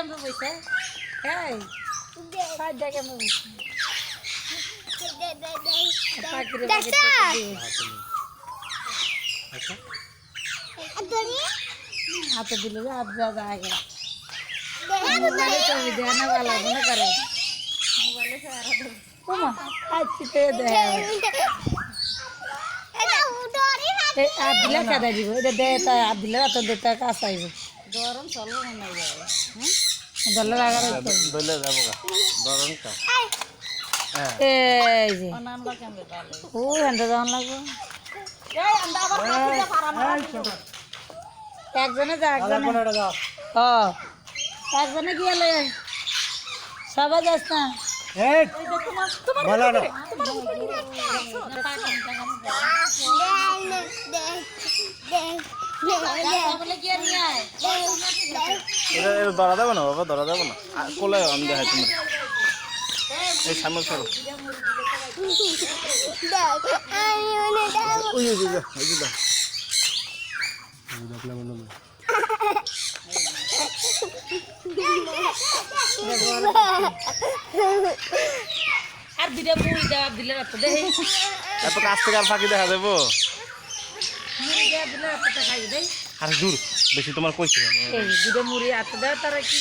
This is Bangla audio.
কেমন বইছে এই সাইডটা কেমন বইছে পাখিরে হাতে দিলে হাত দাদা আগে মোবাইলে ছবি দেয় না ভালো মনে করে মোবাইলে তোমা আজকে দেয় আদিলা কাদা দিব এটা দেয় তাই আদিলা তো দেতা কাজ আইব গরম চলবো মনে হয় দলে লাগা রাখতে দলে যাব গা গরম কা এই যে অনানবা কেমনে তালে ও এন্ডা দাও লাগবে এই এন্ডা আবার কাটিতে পারাম একজনে যা একজনে যাও একজনে গিয়ে সবাই যাস না এই বলো না ধরা দেবো না বাবা ধরা দেবো না কোলে আমি দেখাই তোমার এই সামনে সরো ওই যে ওই যে আর দুটা মুড়ি দেওয়া দিলে রাত দেখি এত কাছ থেকে আর ফাঁকি দেখা দেবো মুড়ি দেওয়া দিলে রাতটা খাই দেই আর দূর বেশি তোমার কইছে এই দুটা মুড়ি আত দেওয়া তারা কি